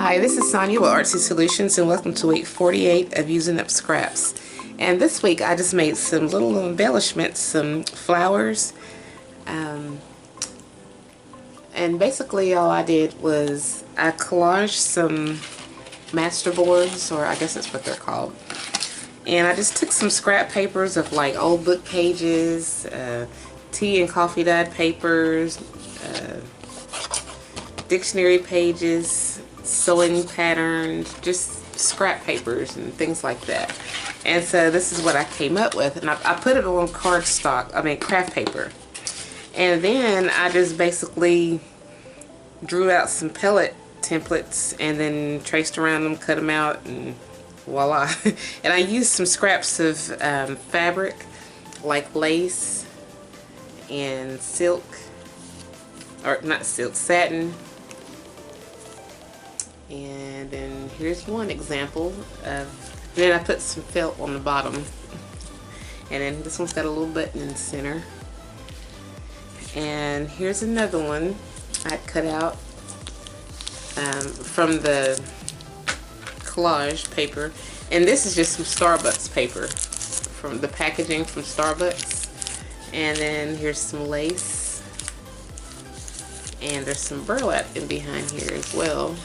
Hi, this is Sonia with Artsy Solutions, and welcome to week 48 of using up scraps. And this week I just made some little embellishments, some flowers, and basically all I did was I collaged some Masterboards, or I guess that's what they're called. And I just took some scrap papers of like old book pages, tea and coffee dyed papers, dictionary pages, sewing patterns, just scrap papers and things like that. And so this is what I came up with, and I put it on craft paper. And then I just basically drew out some pellet templates and then traced around them, cut them out, and voila. And I used some scraps of fabric like lace and silk, or not silk, satin. And then here's one example of, then I put some felt on the bottom, and then this one's got a little button in the center. And here's another one I cut out from the collage paper, and this is just some Starbucks paper from the packaging from Starbucks. And then here's some lace, and there's some burlap in behind here as well.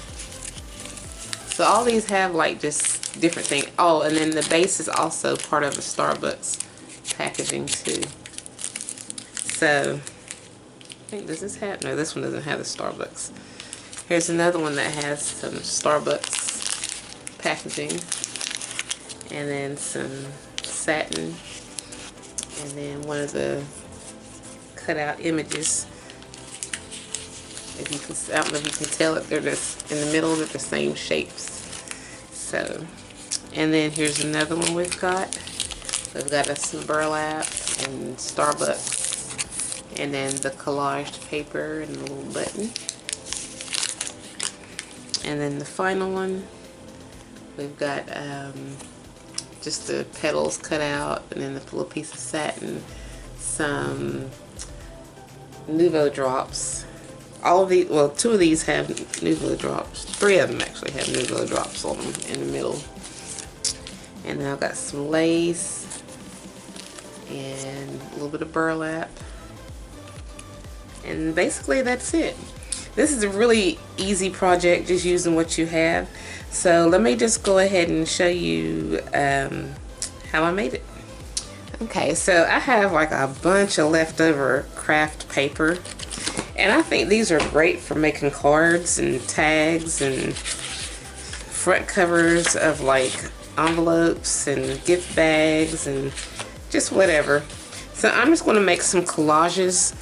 So all these have like just different things. Oh, and then the base is also part of the Starbucks packaging too. So I think, does this have, no, this one doesn't have the Starbucks. Here's another one that has some Starbucks packaging, and then some satin, and then one of the cutout images. If you can, I don't know if you can tell it, they're just in the middle, they're the same shapes. So, and then here's another one we've got. We've got some burlap and Starbucks, and then the collaged paper and the little button. And then the final one, we've got just the petals cut out, and then the little piece of satin, some Nouveau drops. All of these, well, two of these have Nouveau drops. Three of them actually have Nouveau drops on them in the middle. And then I've got some lace and a little bit of burlap. And basically that's it. This is a really easy project, just using what you have. So let me just go ahead and show you how I made it. Okay, so I have like a bunch of leftover craft paper. And I think these are great for making cards and tags and front covers of like envelopes and gift bags and just whatever. So I'm just going to make some collages,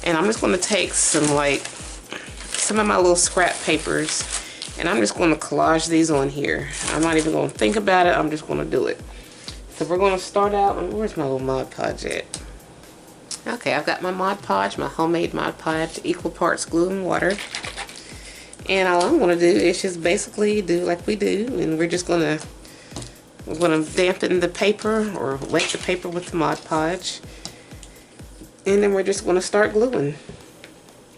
and I'm just going to take some of my little scrap papers, and I'm just going to collage these on here. I'm not even going to think about it, I'm just going to do it. So we're going to start out, where's my little Mod Podge at? Okay, I've got my Mod Podge, my homemade Mod Podge, equal parts glue and water. And all I'm going to do is just basically do like we do, and we're going to dampen the paper or wet the paper with the Mod Podge. And then we're just going to start gluing.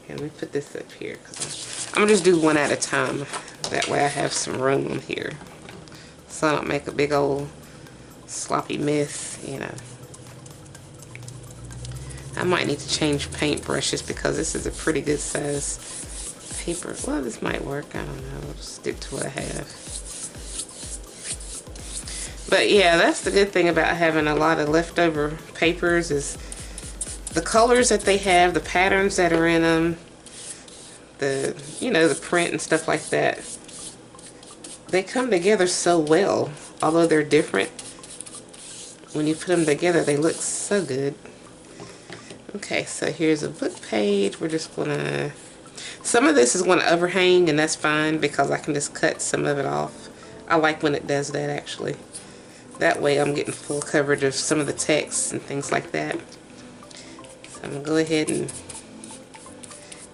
Okay, let me put this up here, because I'm going to just do one at a time. That way I have some room here, so I don't make a big old sloppy mess, you know. I might need to change paintbrushes because this is a pretty good size paper. Well, this might work. I don't know. I'll just stick to what I have. But yeah, that's the good thing about having a lot of leftover papers, is the colors that they have, the patterns that are in them, the, you know, the print and stuff like that. They come together so well. Although they're different, when you put them together, they look so good. Okay, so here's a book page. We're just gonna, some of this is going to overhang, and that's fine because I can just cut some of it off. I like when it does that, actually. That way I'm getting full coverage of some of the text and things like that. So I'm going to go ahead and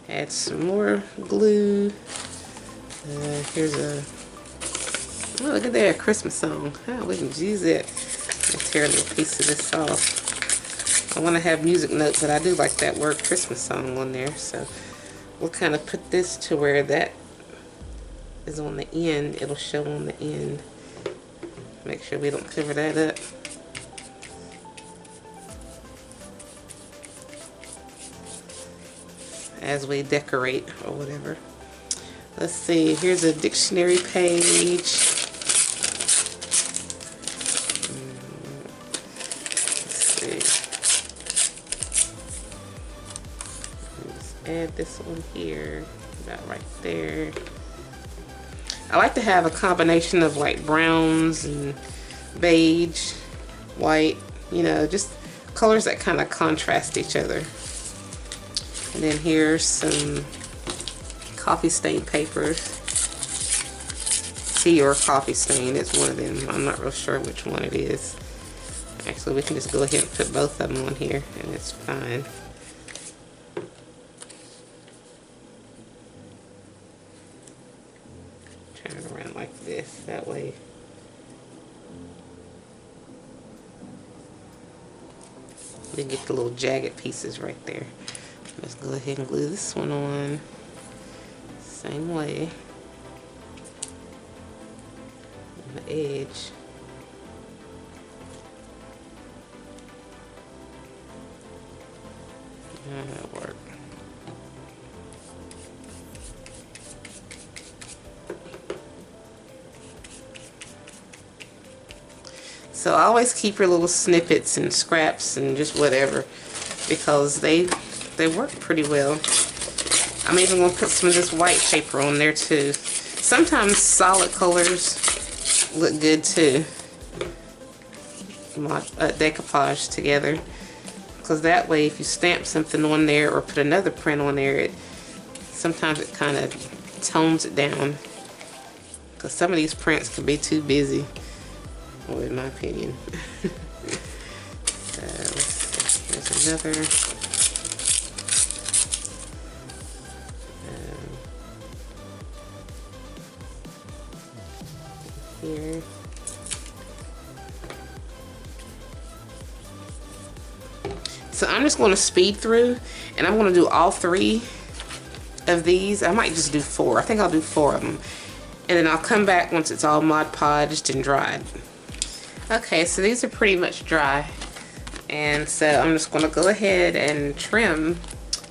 add some more glue. Here's a, oh, look at there, a Christmas song. Oh, we can use it. I'll tear a little piece of this off. I want to have music notes, but I do like that word Christmas song on there, so we'll kind of put this to where that is on the end. It'll show on the end. Make sure we don't cover that up. As we decorate or whatever. Let's see, here's a dictionary page. Let's see. Let's add this one here, about right there. I like to have a combination of like browns and beige, white, you know, just colors that kind of contrast each other. And then here's some coffee stain papers. Tea or coffee stain, it's one of them. I'm not real sure which one it is. Actually, we can just go ahead and put both of them on here and it's fine. Turn it around like this, that way. We get the little jagged pieces right there. Let's go ahead and glue this one on. Same way. On the edge. That'll work. So always keep your little snippets and scraps and just whatever, because they work pretty well. I'm even going to put some of this white paper on there too. Sometimes solid colors look good too. Decoupage together. Because that way if you stamp something on there or put another print on there, sometimes it kind of tones it down. Because some of these prints can be too busy. Well, in my opinion. So, let's see. There's another. Here. So I'm just going to speed through, and I'm going to do all 3 of these. I might just do 4. I think I'll do 4 of them. And then I'll come back once it's all Mod Podged and dried. Okay, so these are pretty much dry. And so I'm just going to go ahead and trim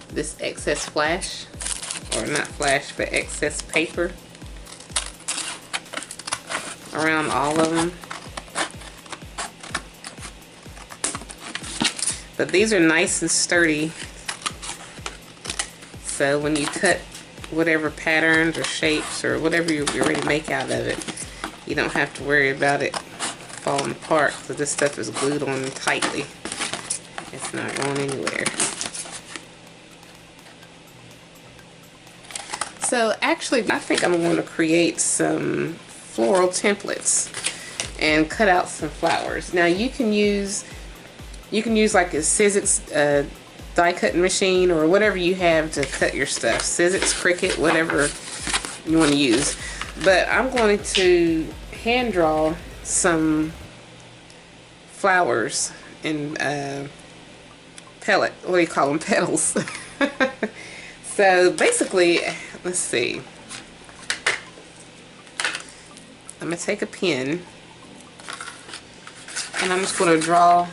this excess flash. Or not flash, but excess paper. Around all of them. But these are nice and sturdy. So when you cut whatever patterns or shapes or whatever you're ready to make out of it, you don't have to worry about it falling apart, because this stuff is glued on tightly. It's not going anywhere. So actually, I think I'm going to create some floral templates and cut out some flowers. Now you can use like a Sizzix die cutting machine or whatever you have to cut your stuff. Sizzix, Cricut, whatever you want to use. But I'm going to hand draw some flowers in what do you call them? Petals. So basically, let's see. I'm going to take a pen and I'm just going to draw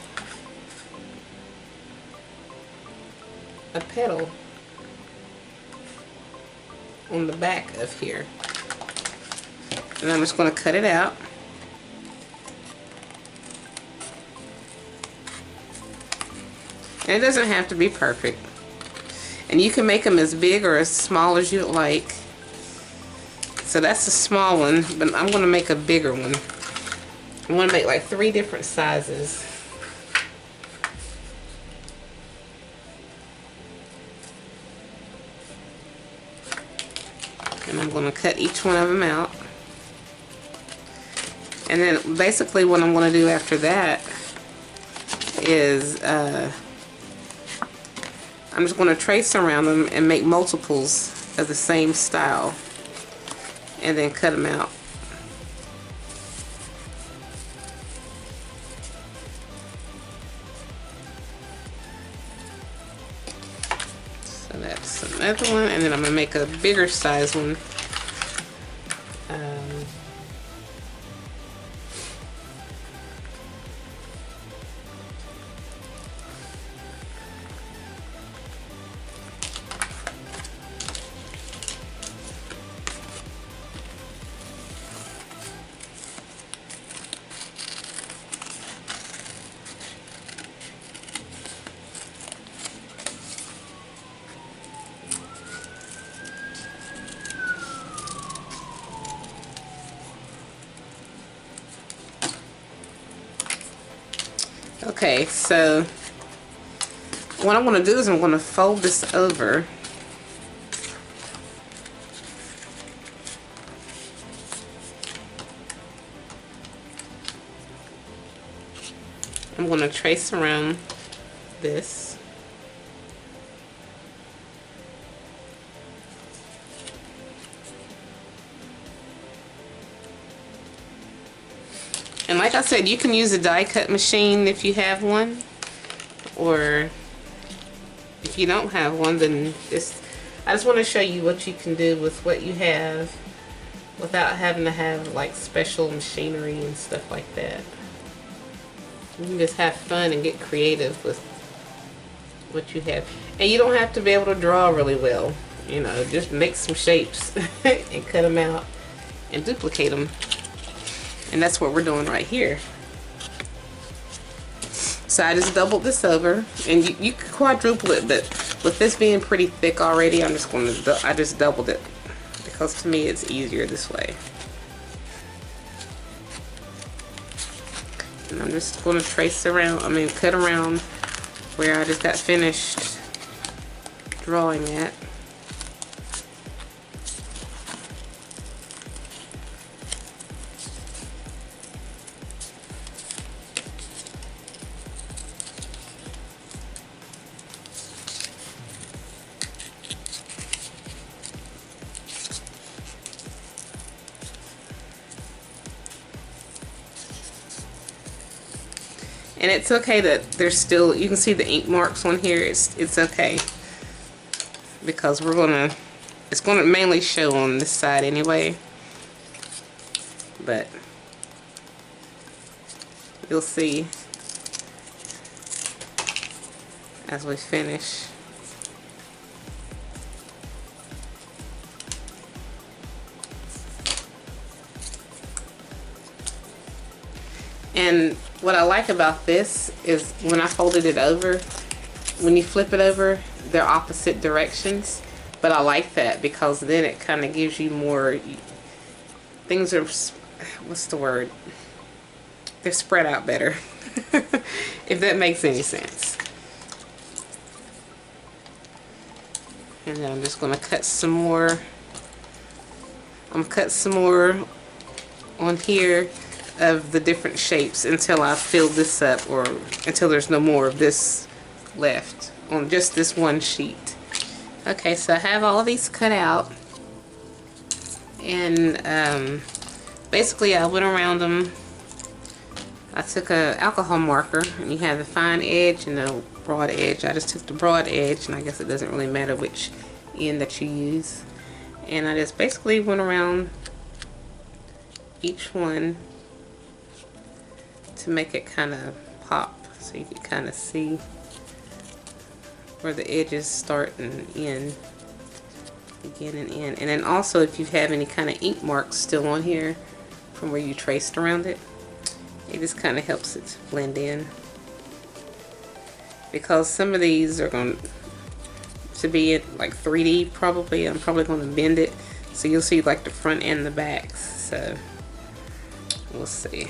a petal on the back of here. And I'm just going to cut it out. And it doesn't have to be perfect. And you can make them as big or as small as you like. So that's a small one, but I'm going to make a bigger one. I'm going to make like 3 different sizes. And I'm going to cut each one of them out. And then basically what I'm going to do after that is I'm just going to trace around them and make multiples of the same style and then cut them out. So that's another one, and then I'm going to make a bigger size one Okay, so what I'm going to do is I'm going to fold this over. I'm going to trace around this. And like I said, you can use a die cut machine if you have one, or if you don't have one, then I just want to show you what you can do with what you have without having to have like special machinery and stuff like that. You can just have fun and get creative with what you have. And you don't have to be able to draw really well. You know, just make some shapes and cut them out and duplicate them. And that's what we're doing right here. So I just doubled this over, and you could quadruple it, but with this being pretty thick already, I just doubled it because to me it's easier this way. And I'm just going to trace around, cut around where I just got finished drawing at. And it's okay that there's still, you can see the ink marks on here. It's okay because it's gonna mainly show on this side anyway, but you'll see as we finish. And what I like about this is when I folded it over, when you flip it over, they're opposite directions. But I like that because then it kind of gives you more, things are, what's the word? They're spread out better, if that makes any sense. And then I'm just going to cut some more. I'm going to cut some more on here of the different shapes until I fill this up, or until there's no more of this left on just this one sheet. Okay, so I have all of these cut out, and basically I went around them. I took a alcohol marker, and you have the fine edge and the broad edge. I just took the broad edge, and I guess it doesn't really matter which end that you use. And I just basically went around each one to make it kind of pop, so you can kind of see where the edges start and end, begin and end. And then also, if you have any kind of ink marks still on here from where you traced around it, it just kind of helps it to blend in, because some of these are going to be like 3D probably. I'm probably going to bend it so you'll see like the front and the backs, so we'll see.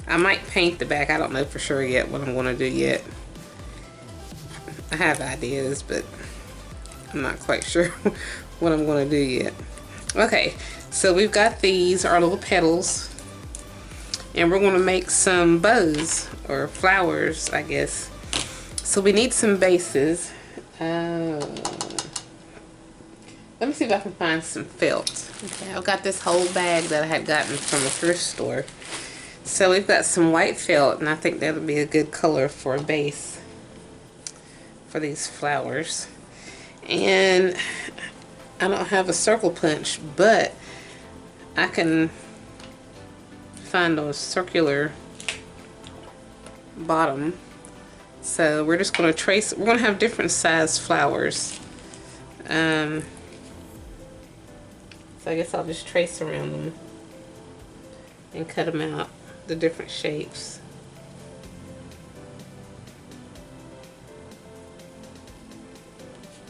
I might paint the back. I don't know for sure yet what I'm going to do yet. I have ideas, but I'm not quite sure what I'm going to do yet. Okay, so we've got these, our little petals, and we're going to make some bows or flowers, I guess. So we need some bases. Let me see if I can find some felt. Okay, I've got this whole bag that I had gotten from the thrift store. So we've got some white felt, and I think that'll be a good color for a base for these flowers. And I don't have a circle punch, but I can find a circular bottom. So we're just going to trace, we're going to have different size flowers. So I guess I'll just trace around them and cut them out, the different shapes.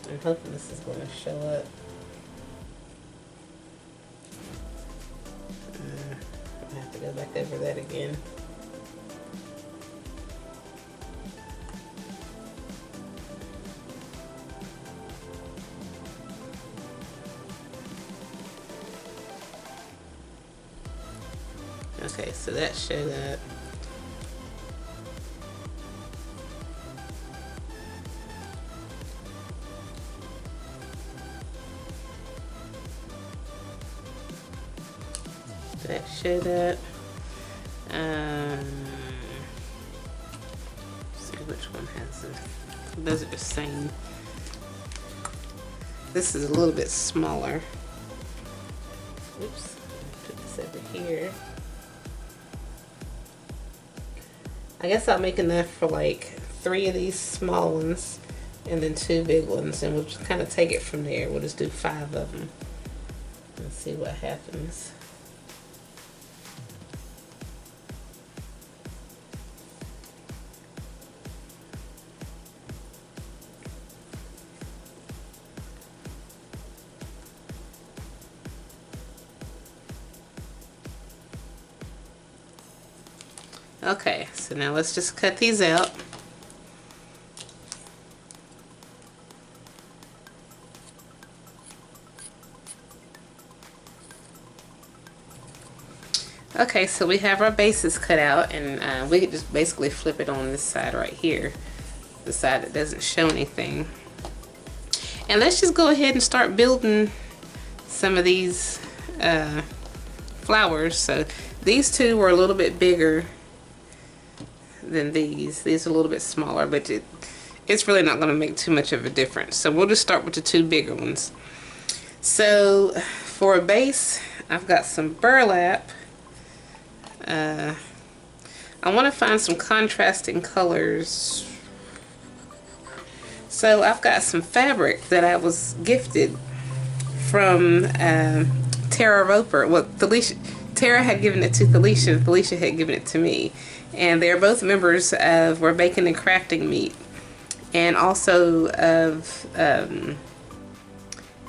I'm hoping this is going to show up. I have to go back over that again. Okay, so that showed up. That showed up. Let's see which one has it. Those are the same. This is a little bit smaller. Oops, put this over here. I guess I'll make enough for like 3 of these small ones and then 2 big ones, and we'll just kind of take it from there. We'll just do 5 of them and see what happens. Okay, so now let's just cut these out. Okay, so we have our bases cut out, and we could just basically flip it on this side right here, the side that doesn't show anything. And let's just go ahead and start building some of these flowers. So these 2 were a little bit bigger than these. These are a little bit smaller, but it's really not going to make too much of a difference. So we'll just start with the 2 bigger ones. So for a base, I've got some burlap. I want to find some contrasting colors. So I've got some fabric that I was gifted from Tara Roper. Well, Tara had given it to Felicia, and Felicia had given it to me. And they're both members of We're Baking and Crafting Meet, and also of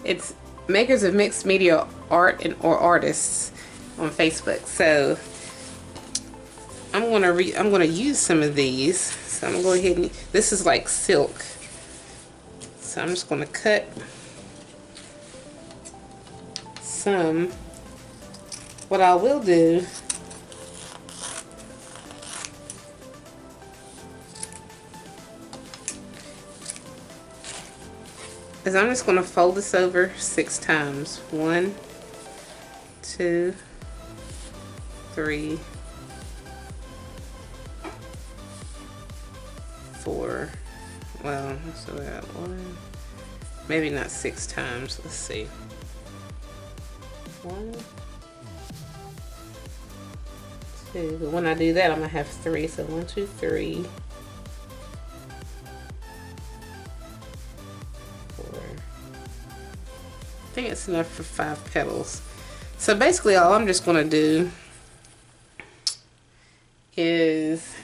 it's Makers of Mixed Media Art or Artists on Facebook. So I'm gonna use some of these. So I'm gonna go ahead and, this is like silk. So I'm just gonna cut some. What I will do is I'm just going to fold this over 6 times. 1, 2, 3, 4. Well, so we got 1, maybe not 6 times. Let's see. 1, 2. But when I do that, I'm gonna have 3. So 1, 2, 3. 4. I think it's enough for 5 petals. So basically, all I'm just gonna do is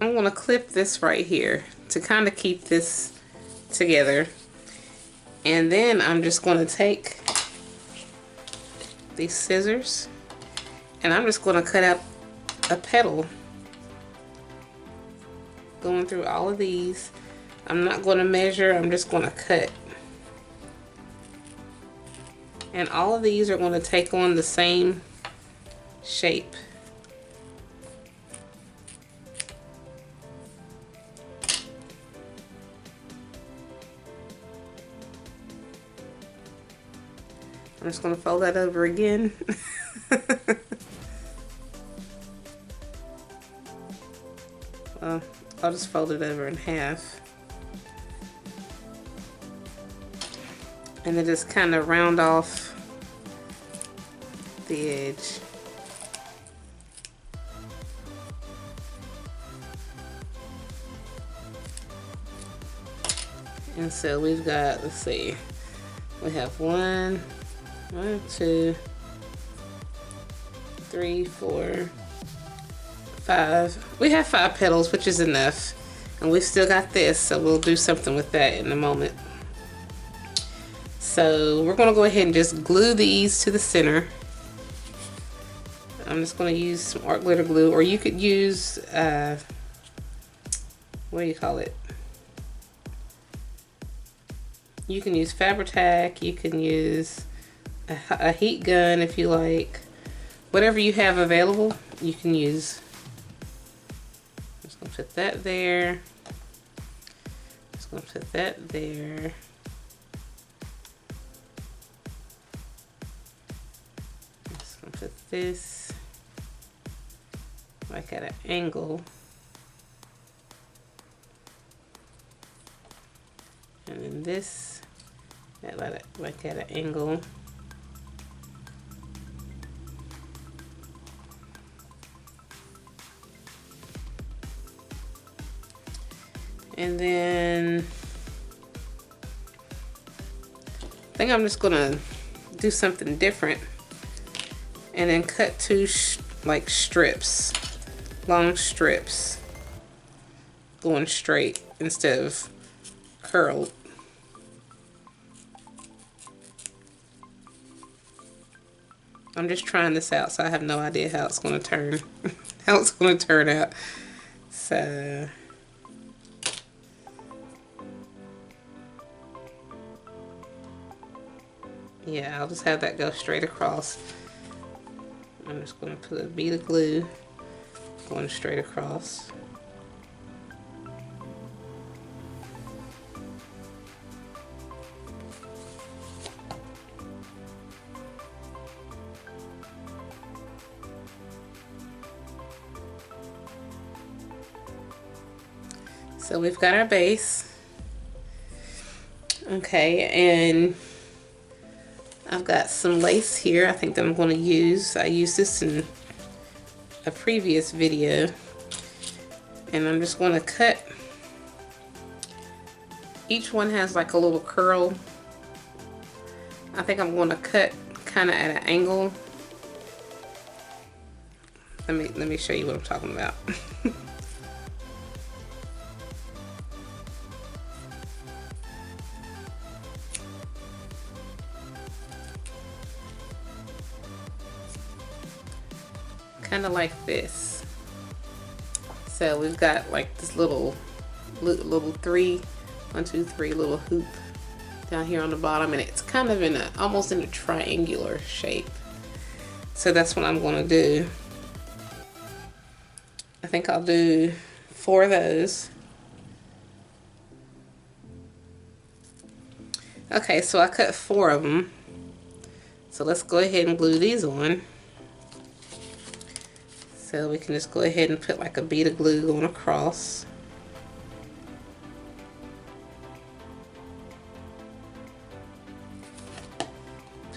I'm gonna clip this right here to kind of keep this together. And then I'm just going to take these scissors and I'm just going to cut out a petal going through all of these. I'm not going to measure, I'm just going to cut. And all of these are going to take on the same shape. I'm just going to fold that over again. Well, I'll just fold it over in half. And then just kind of round off the edge. And so we've got, let's see, we have 1, 2, 3, 4, 5. We have 5 petals, which is enough. And we've still got this, so we'll do something with that in a moment. So we're going to go ahead and just glue these to the center. I'm just going to use some art glitter glue, or you could use, what do you call it? You can use Fabri-Tac, you can use a heat gun if you like. Whatever you have available, you can use. I'm just gonna put that there. Just gonna put that there. Just gonna put this like at an angle. And then this like at an angle. And then I think I'm just gonna do something different and then cut two like strips, long strips, going straight instead of curled. I'm just trying this out, so I have no idea how it's gonna turn, how it's gonna turn out. So yeah, I'll just have that go straight across. I'm just going to put a bead of glue going straight across. So we've got our base. Okay, and I've got some lace here I think that I'm going to use. I used this in a previous video. And I'm just going to cut. Each one has like a little curl. I think I'm going to cut kind of at an angle. Let me show you what I'm talking about. Kind of like this. So we've got like this little 3, 1, 2, 3 little hoop down here on the bottom, and it's kind of in a almost in a triangular shape. So that's what I'm going to do. I think I'll do 4 of those. Okay, so I cut 4 of them. So let's go ahead and glue these on. So we can just go ahead and put like a bead of glue going across.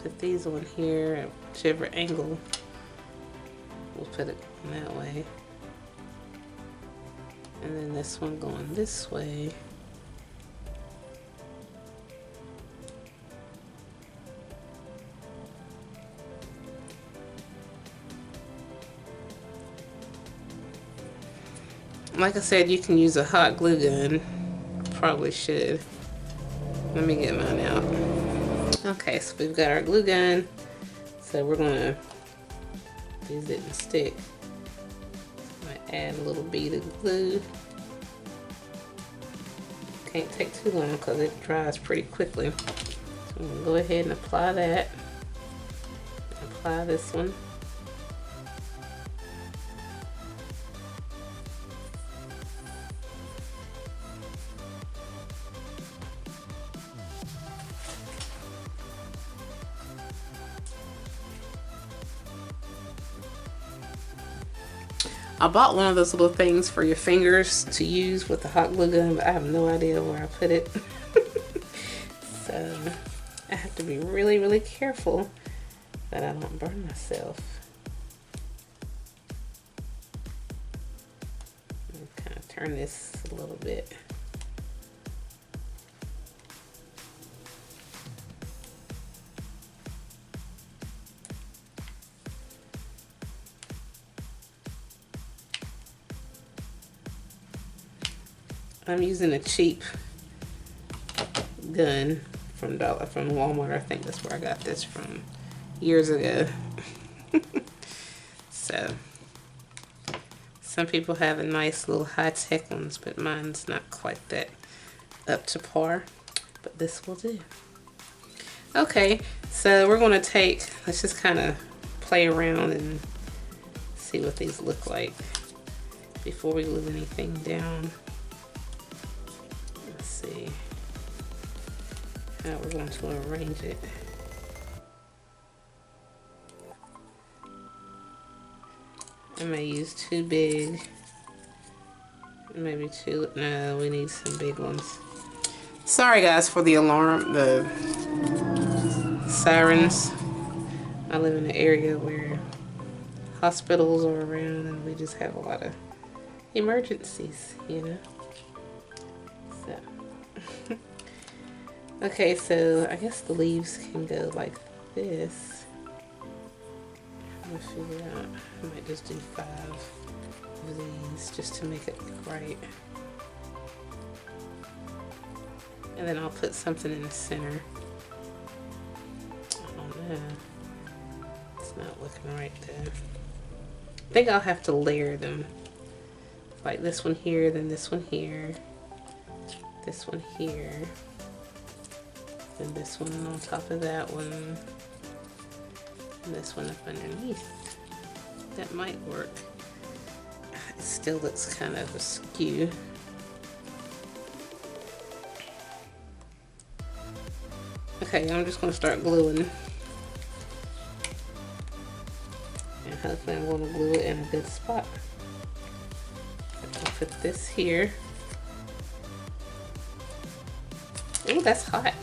Put these on here at whichever angle. We'll put it that way. And then this one going this way. Like I said, you can use a hot glue gun. Probably should. Let me get mine out. Okay, so we've got our glue gun. So we're gonna use it and stick. I'm gonna add a little bead of glue. Can't take too long because it dries pretty quickly. So I'm gonna go ahead and apply that. Apply this one. I bought one of those little things for your fingers to use with the hot glue gun, but I have no idea where I put it. So I have to be really, really careful that I don't burn myself. Kind of turn this a little bit. I'm using a cheap gun from Walmart. I think that's where I got this from years ago. So some people have a nice little high-tech ones, but mine's not quite that up to par. but this will do. Okay, so we're going to take, let's just kind of play around and see what these look like before we glue anything down. Let's see how we're going to arrange it. I may use too big, maybe two, no, we need some big ones. Sorry guys for the alarm, the sirens. I live in an area where hospitals are around and we just have a lot of emergencies, you know. So okay, so I guess the leaves can go like this. I'm gonna figure out, I might just do 5 of these just to make it look right. And then I'll put something in the center. I don't know. It's not looking right there. I think I'll have to layer them. Like this one here, then this one here, this one here, then this one on top of that one, and this one up underneath. That might work. It still looks kind of askew. Okay, I'm just going to start gluing. And hopefully I'm going to glue it in a good spot. I'll put this here. Oh, that's hot.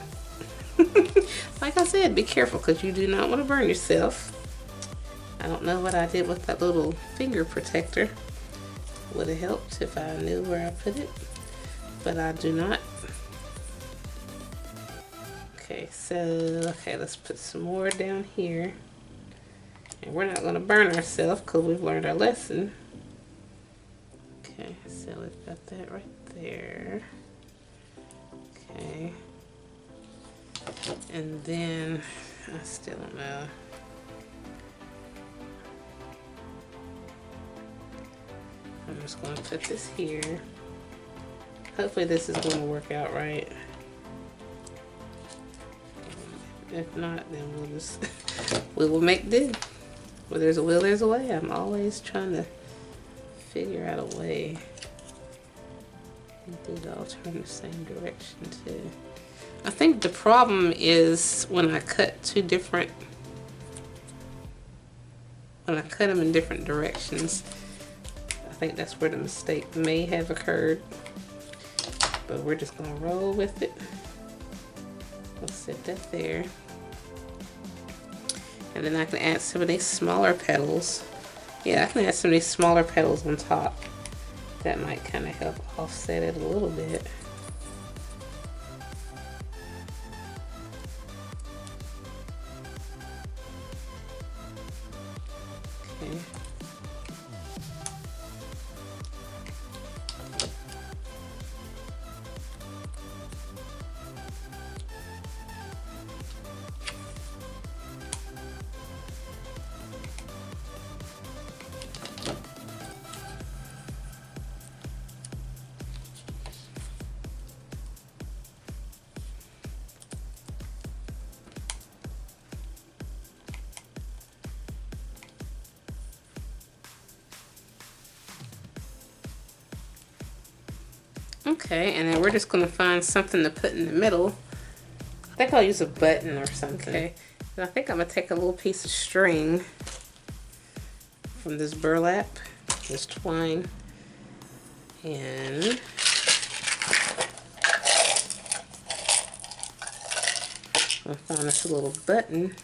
Like I said, be careful because you do not want to burn yourself. I don't know what I did with that little finger protector. Would have helped if I knew where I put it, but I do not. Okay, so, okay, let's put some more down here. And we're not going to burn ourselves because we've learned our lesson. Okay, so we've got that right there. Okay. And then, I still don't know. I'm just going to put this here. Hopefully this is going to work out right. If not, then we'll just, we will make do. Where there's a will, there's a way. I'm always trying to figure out a way. These all turn the same direction too. I think the problem is when I cut when I cut them in different directions. I think that's where the mistake may have occurred. But we're just gonna roll with it. We'll set that there. And then I can add some of these smaller petals. Yeah, I can add some of these smaller petals on top. That might kind of help offset it a little bit. Okay. Okay, and then we're just going to find something to put in the middle. I think I'll use a button or something. Okay, and I think I'm going to take a little piece of string from this burlap, this twine, and I'll find this little button.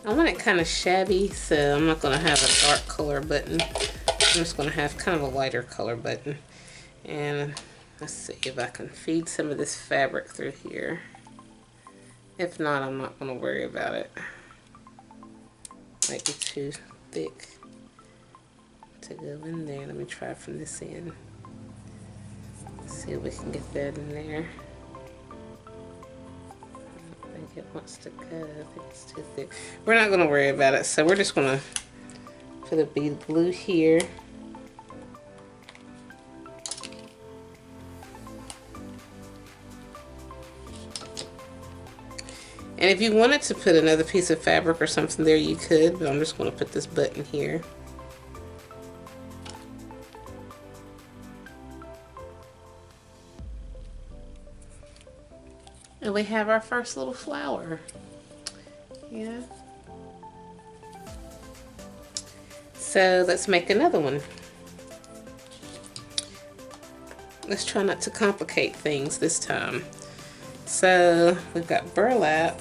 I want it kind of shabby, so I'm not going to have a dark color button. I'm just going to have kind of a lighter color button. And let's see if I can feed some of this fabric through here. If not, I'm not going to worry about it. Might be too thick to go in there. Let me try from this end. Let's see if we can get that in there. it wants to go. I think it's too thick. We're not gonna worry about it, so we're just gonna put a bead of glue here. And if you wanted to put another piece of fabric or something there, you could, but I'm just gonna put this button here. And we have our first little flower. Yeah. So let's make another one. Let's try not to complicate things this time. So we've got burlap.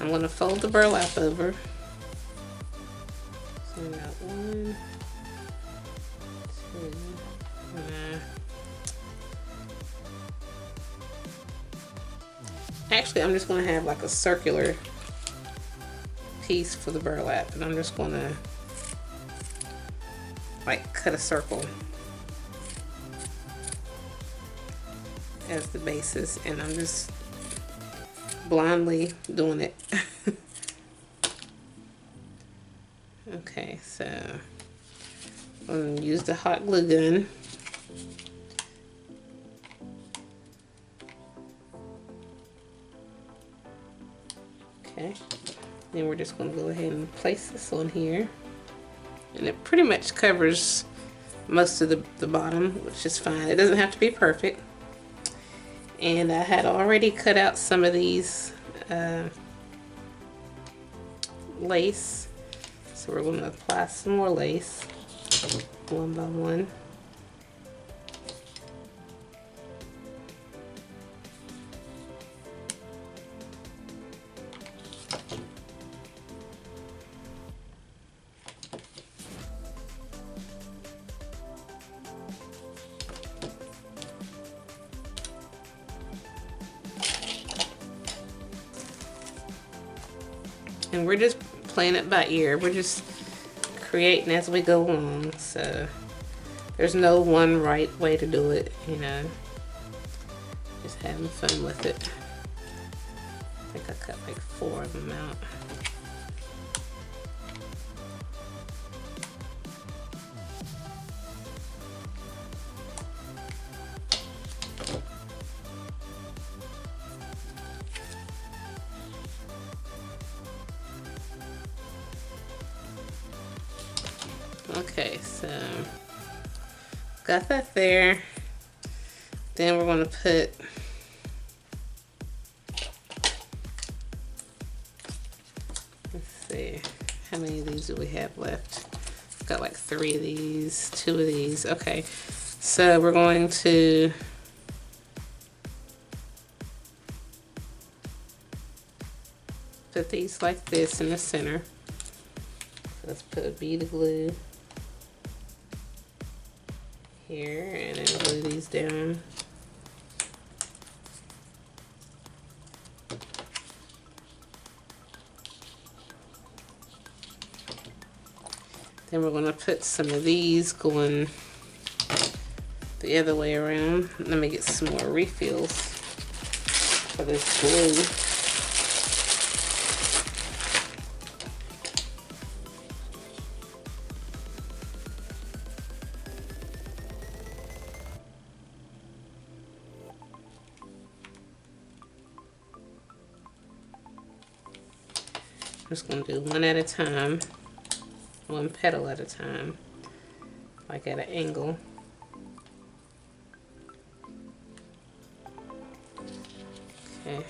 I'm going to fold the burlap over. So we got 1, 2, Actually, I'm just going to have like a circular piece for the burlap, and I'm just going to like cut a circle as the basis, and I'm just blindly doing it. Okay, so I'm going to use the hot glue gun. Okay, then we're just going to go ahead and place this on here, and it pretty much covers most of the bottom, which is fine. It doesn't have to be perfect. And I had already cut out some of these lace, so we're going to apply some more lace one by one. And we're just playing it by ear. We're just creating as we go along. So there's no one right way to do it, you know. Just having fun with it. I think I cut like 4 of them out. Okay, so got that there. Then we're going to put let's see, how many of these do we have left? Got like 3 of these, 2 of these. Okay, so we're going to put these like this in the center. So let's put a bead of glue here and then glue these down. Then we're going to put some of these going the other way around. Let me get some more refills for this glue. I'm just going to do one at a time, one petal at a time, like at an angle. Okay.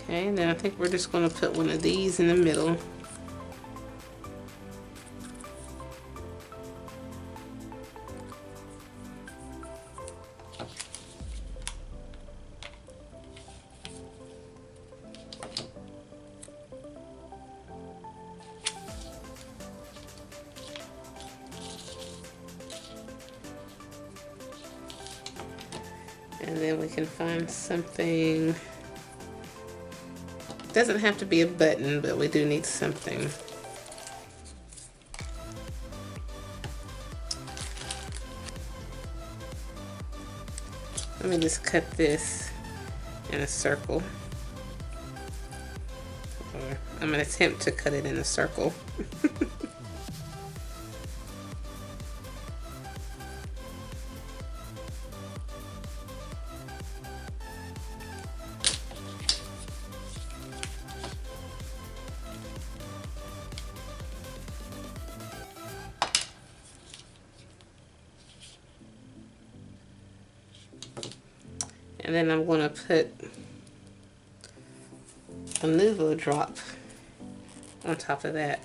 Okay, then I think we're just going to put one of these in the middle. And then we can find something. It doesn't have to be a button, but we do need something. Let me just cut this in a circle. Or I'm going to attempt to cut it in a circle. And then I'm going to put a Nouveau drop on top of that.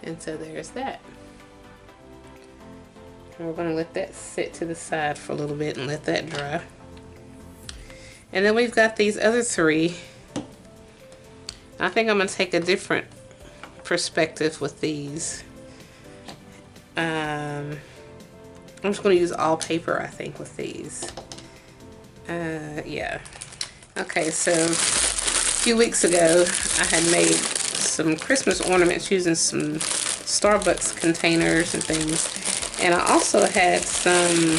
And so there's that. And we're going to let that sit to the side for a little bit and let that dry. And then we've got these other three. I think I'm going to take a different perspective with these. I'm just going to use all paper, I think, with these. Yeah. Okay, so a few weeks ago, I had made some Christmas ornaments using some Starbucks containers and things. And I also had some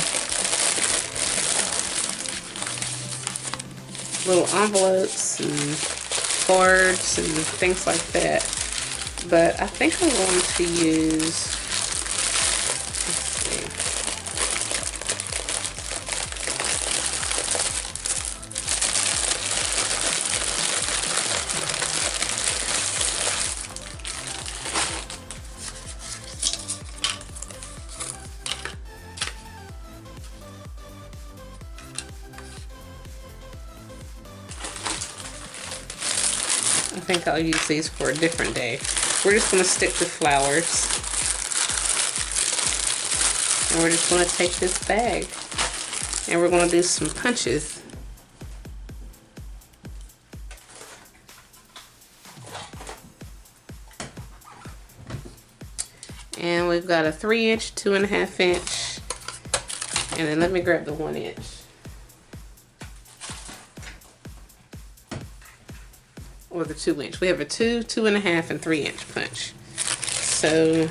little envelopes and cards and things like that, but I think I'm going to use, let's see, I think I'll use these for a different day. We're just going to stick to flowers. And we're just going to take this bag and we're going to do some punches. And we've got a 3-inch, 2.5 inch, and then let me grab the 1 inch. Or the 2 inch. We have a 2, 2.5, and 3 inch punch. So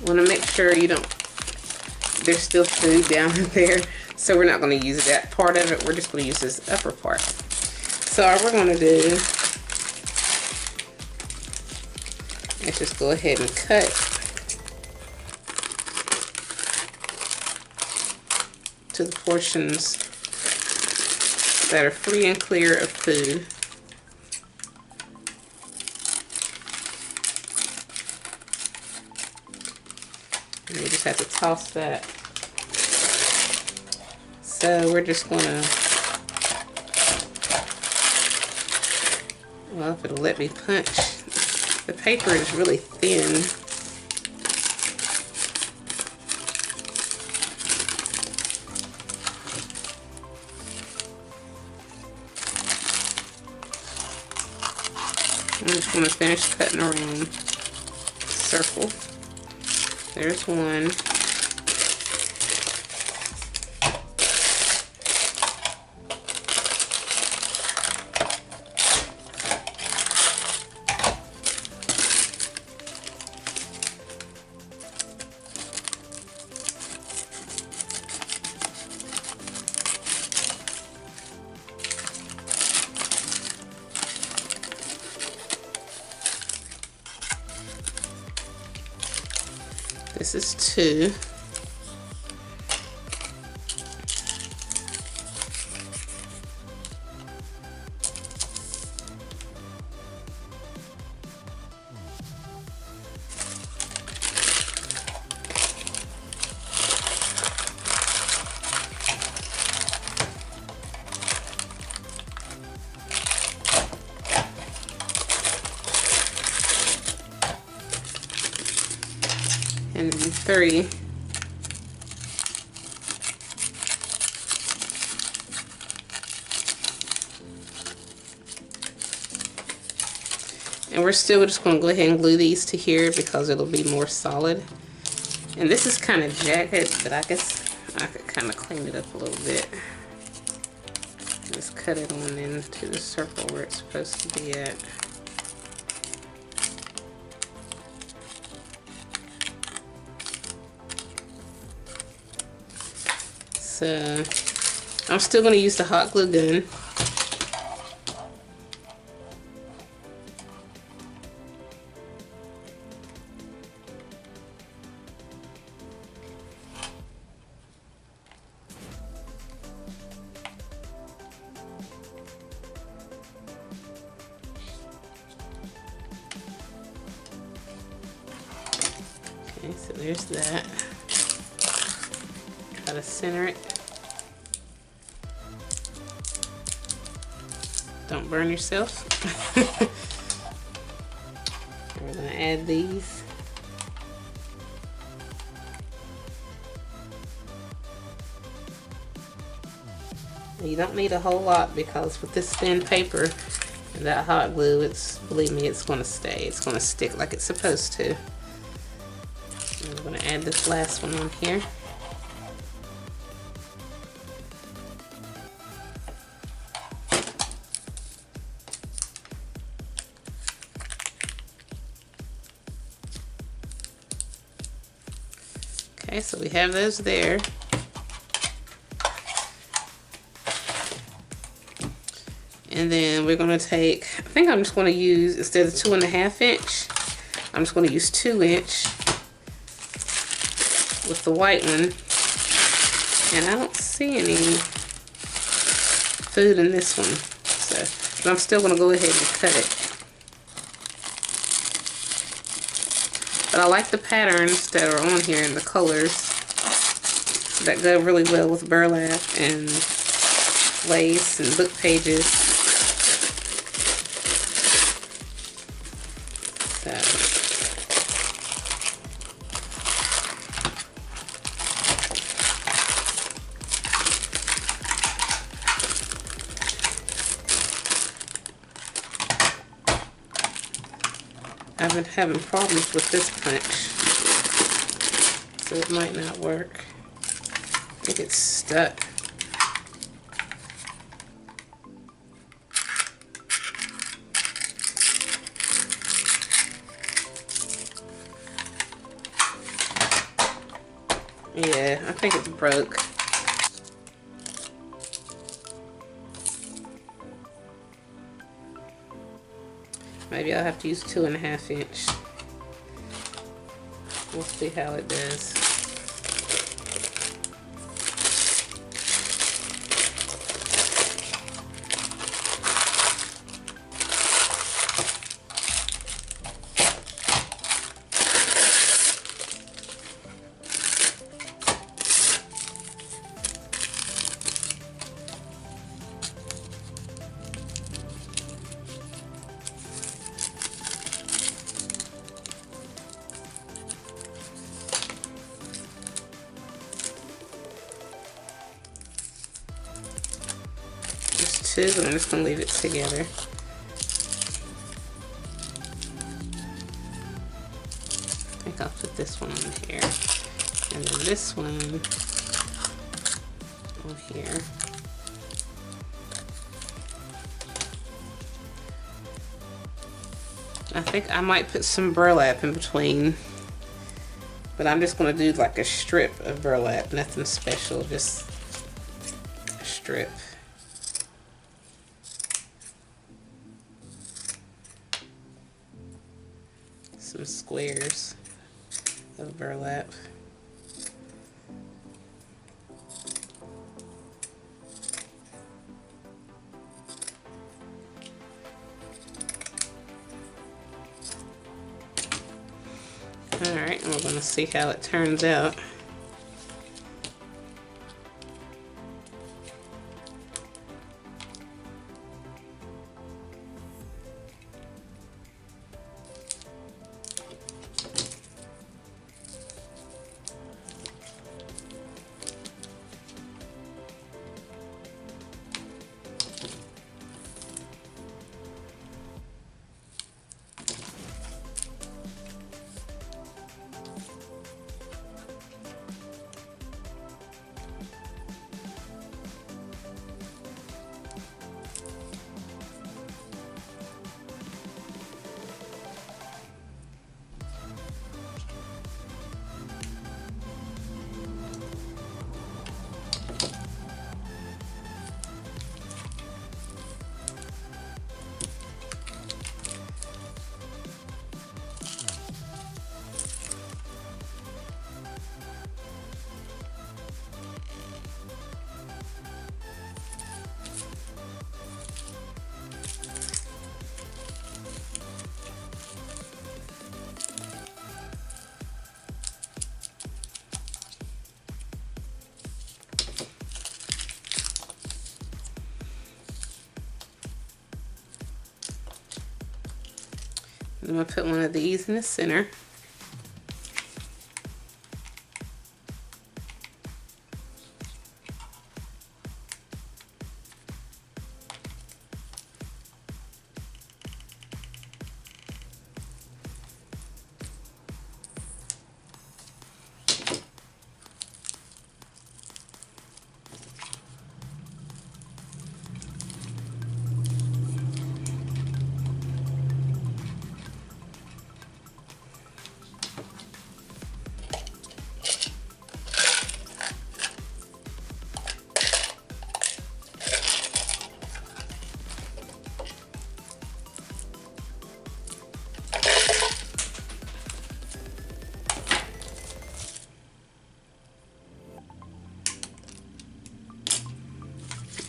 want to make sure you don't, there's still food down there, so we're not going to use that part of it. We're just going to use this upper part. So all we're going to do, let's just go ahead and cut to the portions that are free and clear of food. And you just have to toss that. So we're just gonna, well, if it'll let me punch. The paper is really thin. I'm just going to finish cutting around the circle. There's one. This is 2. and 3. And we're still just going to go ahead and glue these to here because it'll be more solid. And this is kind of jagged, but I guess I could kind of clean it up a little bit. Just cut it on into the circle where it's supposed to be at. So I'm still going to use the hot glue gun. Okay, so there's that. Try to center it. Don't burn yourself. We're going to add these. You don't need a whole lot because with this thin paper and that hot glue, believe me, it's going to stay. It's going to stick like it's supposed to. And we're going to add this last one on here. Okay, so we have those there. And then we're going to take, I think I'm just going to use, instead of 2.5 inch, I'm just going to use 2 inch with the white one. And I don't see any food in this one. So, but I'm still going to go ahead and cut it. But I like the patterns that are on here and the colors that go really well with burlap and lace and book pages. So I've been having problems with this punch, so it might not work. I think it's stuck. Yeah, I think it's broke. Maybe I'll have to use 2.5 inch. We'll see how it does. Two, but I'm just going to leave it together. I think I'll put this one on here, and then this one on here. I think I might put some burlap in between, but I'm just going to do like a strip of burlap, nothing special, just a strip. Some squares of burlap. Alright, and we're going to see how it turns out. I'm going to put one of these in the center.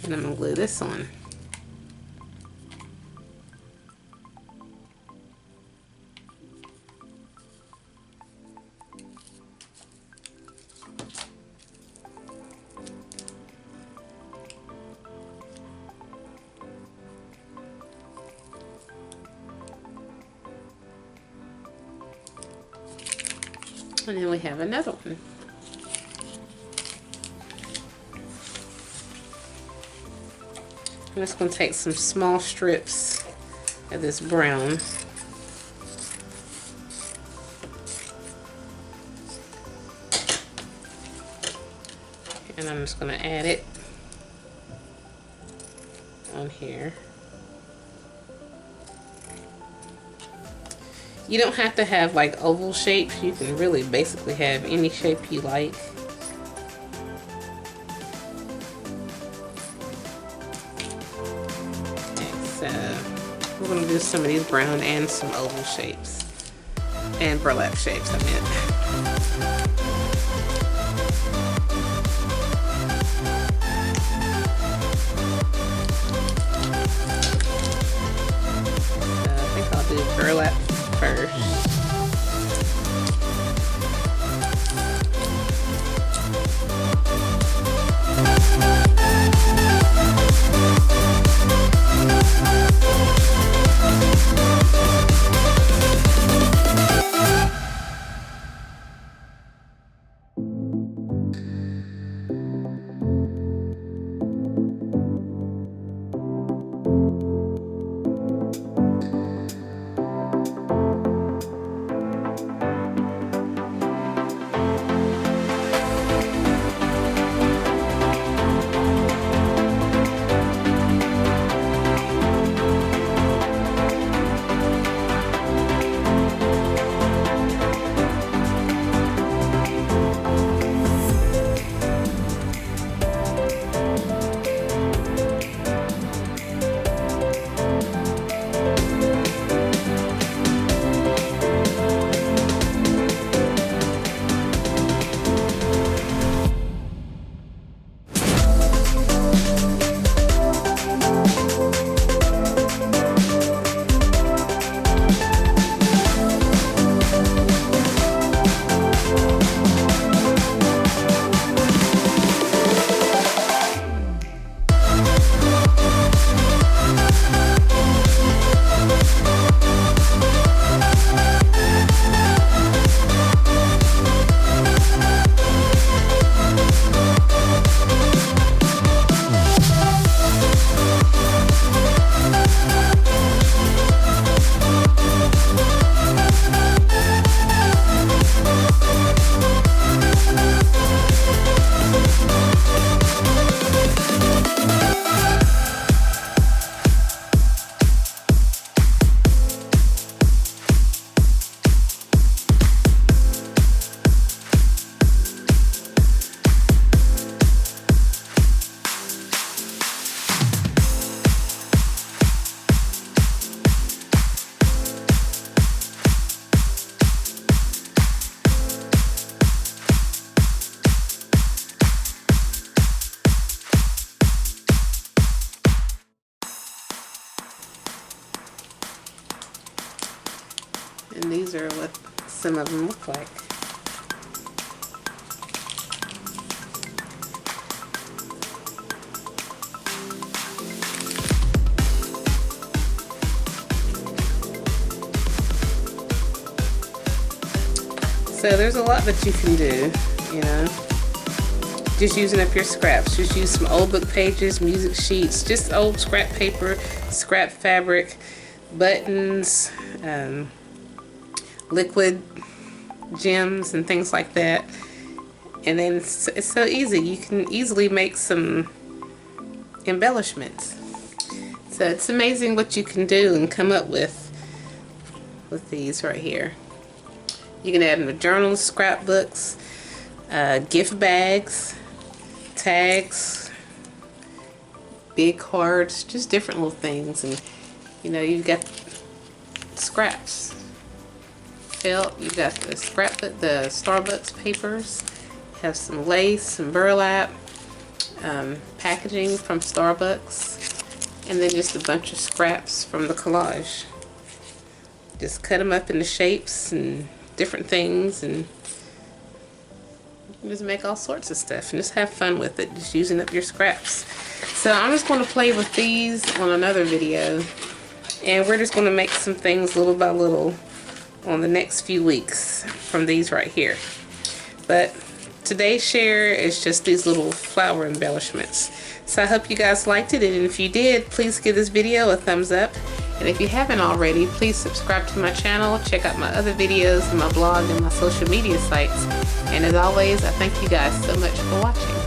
And I'm going to glue this on. And then we have another one. I'm just going to take some small strips of this brown. And I'm just going to add it on here. You don't have to have like oval shapes. You can really basically have any shape you like. So we're going to do some of these brown and some oval shapes. And burlap shapes, I meant. I think I'll do burlap first. And these are what some of them look like. So there's a lot that you can do, you know, just using up your scraps. Just use some old book pages, music sheets, just old scrap paper, scrap fabric, buttons, liquid gems and things like that. And then it's so easy. You can easily make some embellishments. So it's amazing what you can do and come up with these right here. You can add them to journals, scrapbooks, gift bags, tags, big cards, just different little things. And you know, you've got scraps, felt, you've got the scrapbook, the Starbucks papers, have some lace, some burlap, packaging from Starbucks, and then just a bunch of scraps from the collage. Just cut them up into shapes and different things, and just make all sorts of stuff and just have fun with it, just using up your scraps. So I'm just going to play with these on another video, and we're just going to make some things little by little on the next few weeks from these right here. But today's share is just these little flower embellishments. So I hope you guys liked it, and if you did, please give this video a thumbs up. And if you haven't already, please subscribe to my channel, check out my other videos, my blog, and my social media sites. And as always, I thank you guys so much for watching.